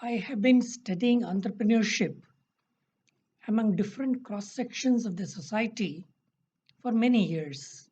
I have been studying entrepreneurship among different cross sections of the society for many years.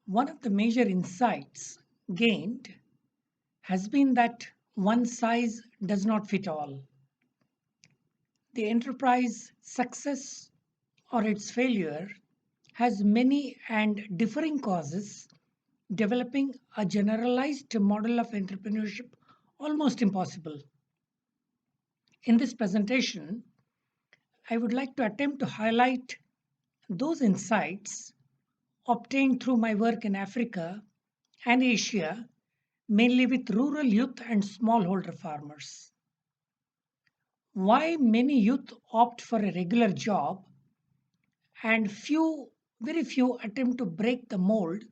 One of the major insights gained has been that one size does not fit all. The enterprise success or its failure has many and differing causes, developing a generalized model of entrepreneurship almost impossible. In this presentation, I would like to attempt to highlight those insights obtained through my work in Africa and Asia, mainly with rural youth and smallholder farmers. Why many youth opt for a regular job and very few attempt to break the mold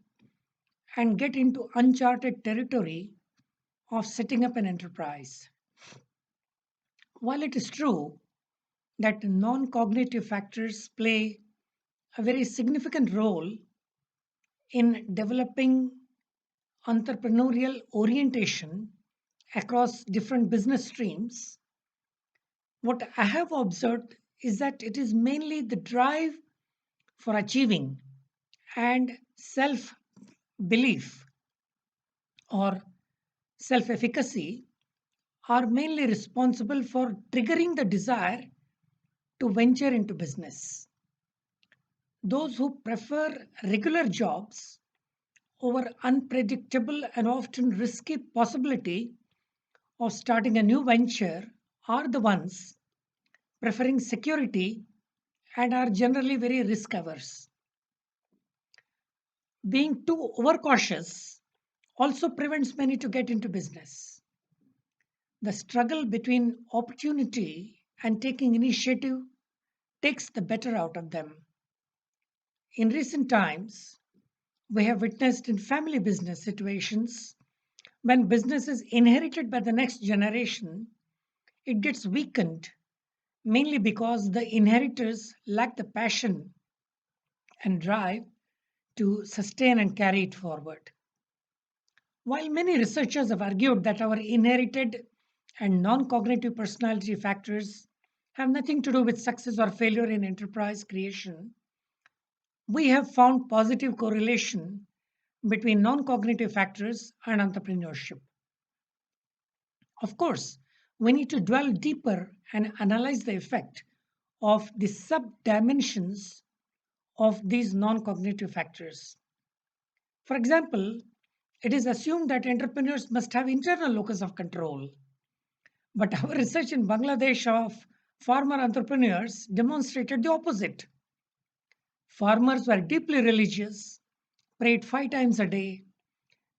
and get into uncharted territory of setting up an enterprise. While it is true that non cognitive factors play a very significant role in developing entrepreneurial orientation across different business streams, what I have observed is that it is mainly the drive for achieving and self belief or self efficacy are mainly responsible for triggering the desire to venture into business. Those who prefer regular jobs over unpredictable and often risky possibility of starting a new venture are the ones preferring security and are generally very risk averse. Being too overcautious also prevents many to get into business. The struggle between opportunity and taking initiative takes the better out of them. In recent times, we have witnessed in family business situations when business is inherited by the next generation, it gets weakened mainly because the inheritors lack the passion and drive to sustain and carry it forward. While many researchers have argued that our inherited and non cognitive personality factors have nothing to do with success or failure in enterprise creation, we have found positive correlation between non cognitive factors and entrepreneurship. Of course, we need to dwell deeper and analyze the effect of the sub dimensions of these non cognitive factors. For example, it is assumed that entrepreneurs must have internal locus of control. But our research in Bangladesh of farmer entrepreneurs demonstrated the opposite. Farmers were deeply religious, prayed 5 times a day,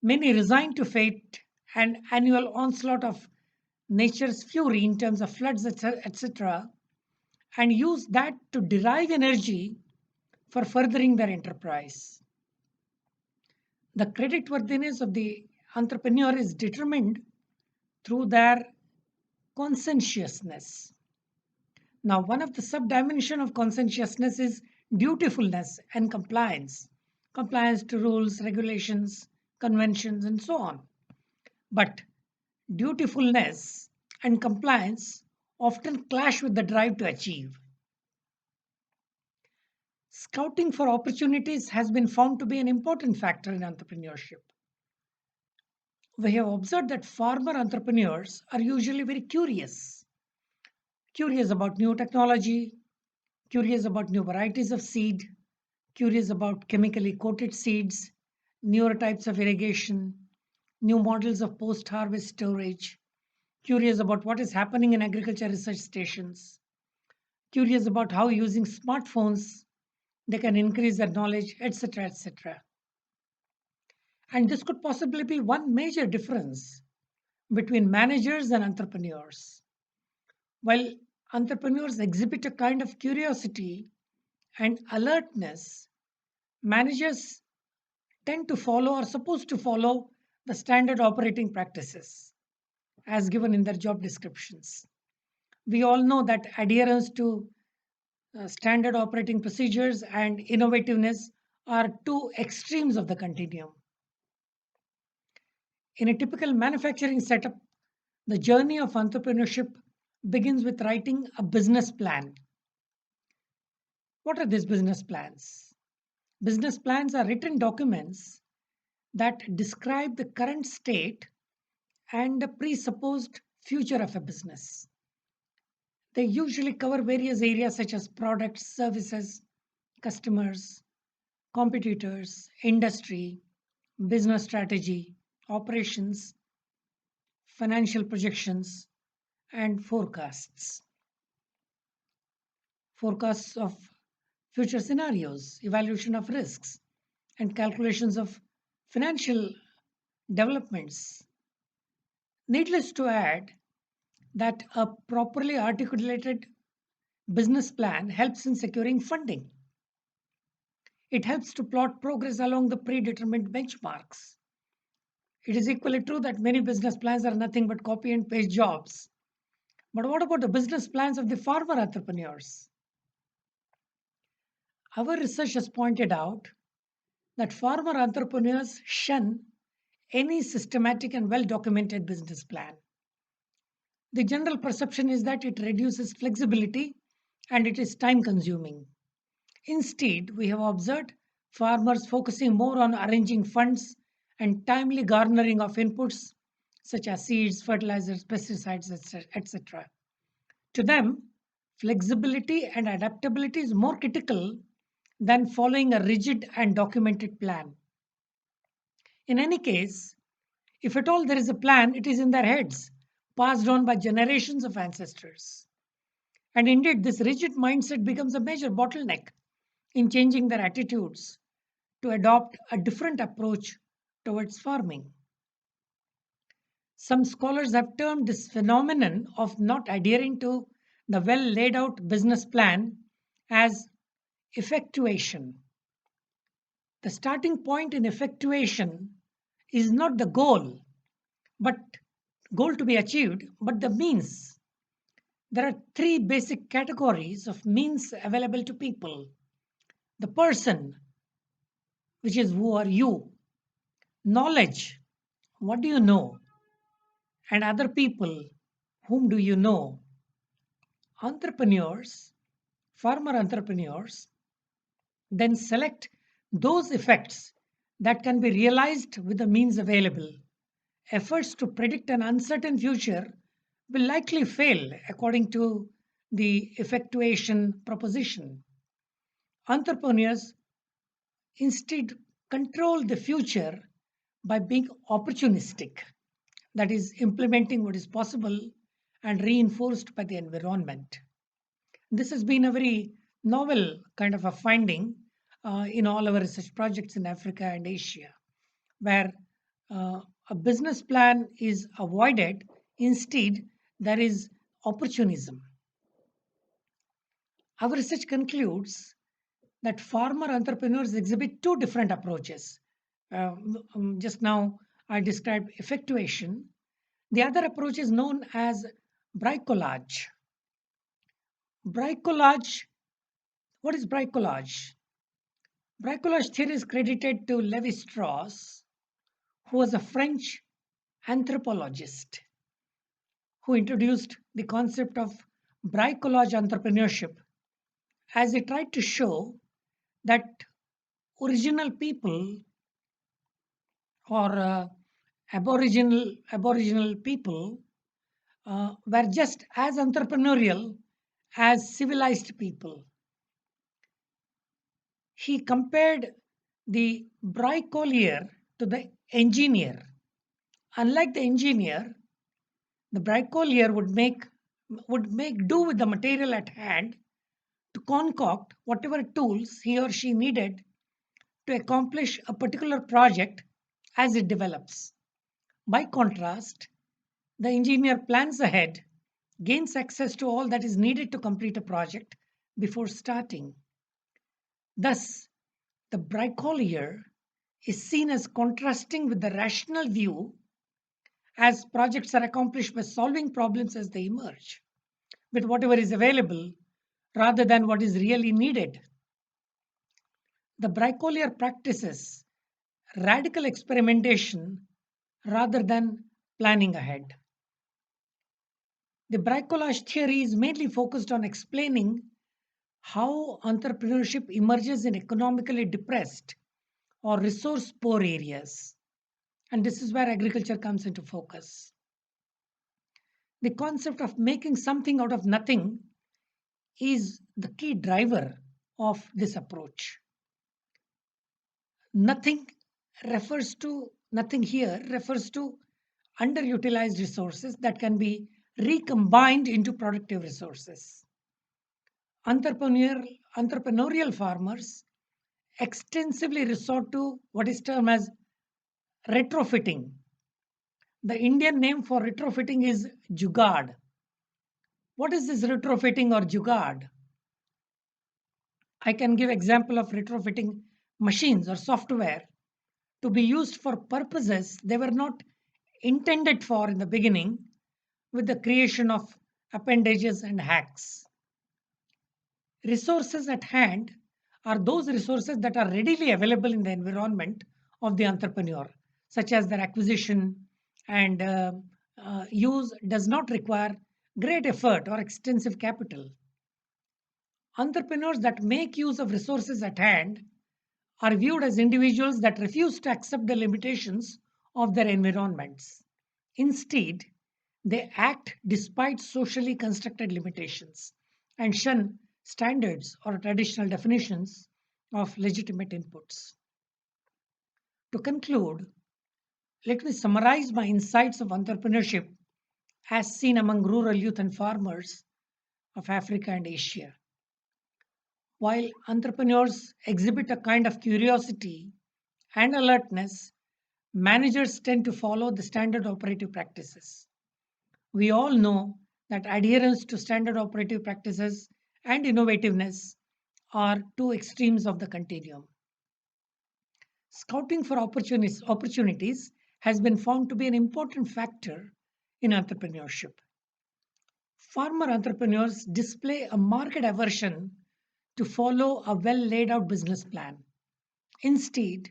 many resigned to fate and annual onslaught of nature's fury in terms of floods, etc., and used that to derive energy for furthering their enterprise. The creditworthiness of the entrepreneur is determined through their conscientiousness. Now, one of the sub-dimension of conscientiousness is dutifulness and compliance. Compliance to rules, regulations, conventions, and so on. But dutifulness and compliance often clash with the drive to achieve. Scouting for opportunities has been found to be an important factor in entrepreneurship. We have observed that farmer entrepreneurs are usually very curious about new technology, curious about new varieties of seed, curious about chemically coated seeds, newer types of irrigation, new models of post harvest storage, curious about what is happening in agriculture research stations, curious about how using smartphones they can increase their knowledge, etc. etc. And this could possibly be one major difference between managers and entrepreneurs. While entrepreneurs exhibit a kind of curiosity and alertness, managers tend to follow or supposed to follow the standard operating practices as given in their job descriptions. We all know that adherence to standard operating procedures and innovativeness are two extremes of the continuum. In a typical manufacturing setup, The journey of entrepreneurship begins with writing a business plan. What are these business plans? Business plans are written documents that describe the current state and the presupposed future of a business. They usually cover various areas such as products, services, customers, competitors, industry, business strategy, operations, financial projections, and forecasts. Forecasts of future scenarios, evaluation of risks, and calculations of financial developments. Needless to add that a properly articulated business plan helps in securing funding. It helps to plot progress along the predetermined benchmarks. It is equally true that many business plans are nothing but copy and paste jobs. But what about the business plans of the farmer entrepreneurs? Our research has pointed out that farmer entrepreneurs shun any systematic and well documented business plan. The general perception is that it reduces flexibility and it is time consuming. Instead, we have observed farmers focusing more on arranging funds and timely garnering of inputs such as seeds, fertilizers, pesticides, etc. To them, flexibility and adaptability is more critical than following a rigid and documented plan. In any case, if at all there is a plan, it is in their heads, passed on by generations of ancestors. And indeed, this rigid mindset becomes a major bottleneck in changing their attitudes to adopt a different approach towards farming. Some scholars have termed this phenomenon of not adhering to the well laid out business plan as effectuation. The starting point in effectuation is not the goal, but goal to be achieved, but the means. There are three basic categories of means available to people: the person, which is who are you, knowledge, what do you know, and other people, whom do you know. Entrepreneurs, farmer entrepreneurs, then select those effects that can be realized with the means available. Efforts to predict an uncertain future will likely fail according to the effectuation proposition. Entrepreneurs instead control the future by being opportunistic, that is, implementing what is possible and reinforced by the environment. This has been a very novel kind of a finding in all our research projects in Africa and Asia, where a business plan is avoided. Instead, there is opportunism. Our research concludes that farmer entrepreneurs exhibit two different approaches. Just now, I described effectuation. The other approach is known as bricolage. Bricolage, what is bricolage? Bricolage theory is credited to Levi Strauss, who was a French anthropologist who introduced the concept of bricolage entrepreneurship, as he tried to show that original people or aboriginal people were just as entrepreneurial as civilized people. He compared the bricolier to the engineer. Unlike the engineer, the bricolier would make do with the material at hand to concoct whatever tools he or she needed to accomplish a particular project as it develops. By contrast, the engineer plans ahead, gains access to all that is needed to complete a project before starting. Thus, the bricolier is seen as contrasting with the rational view, as projects are accomplished by solving problems as they emerge with whatever is available rather than what is really needed. The bricolier practices radical experimentation rather than planning ahead. The bricolage theory is mainly focused on explaining how entrepreneurship emerges in economically depressed or resource poor areas. And this is where agriculture comes into focus. The concept of making something out of nothing is the key driver of this approach. Nothing nothing here refers to underutilized resources that can be recombined into productive resources. Entrepreneurial farmers extensively resort to what is termed as retrofitting. The Indian name for retrofitting is jugaad. What is this retrofitting or jugaad? I can give example of retrofitting machines or software to be used for purposes they were not intended for in the beginning with the creation of appendages and hacks. Resources at hand are those resources that are readily available in the environment of the entrepreneur, such as their acquisition and use does not require great effort or extensive capital. Entrepreneurs that make use of resources at hand are viewed as individuals that refuse to accept the limitations of their environments. Instead, they act despite socially constructed limitations and shun standards or traditional definitions of legitimate inputs. To conclude, let me summarize my insights of entrepreneurship as seen among rural youth and farmers of Africa and Asia. While entrepreneurs exhibit a kind of curiosity and alertness, managers tend to follow the standard operative practices. We all know that adherence to standard operative practices and innovativeness are two extremes of the continuum. Scouting for opportunities has been found to be an important factor in entrepreneurship. Farmer entrepreneurs display a marked aversion to follow a well laid out business plan. Instead,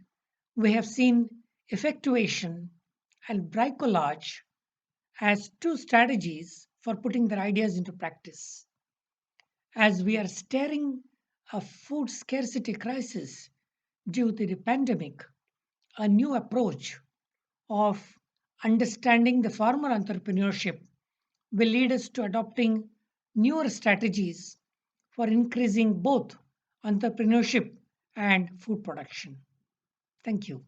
we have seen effectuation and bricolage as two strategies for putting their ideas into practice. As we are staring a food scarcity crisis due to the pandemic, a new approach of understanding the farmer entrepreneurship will lead us to adopting newer strategies for increasing both entrepreneurship and food production. Thank you.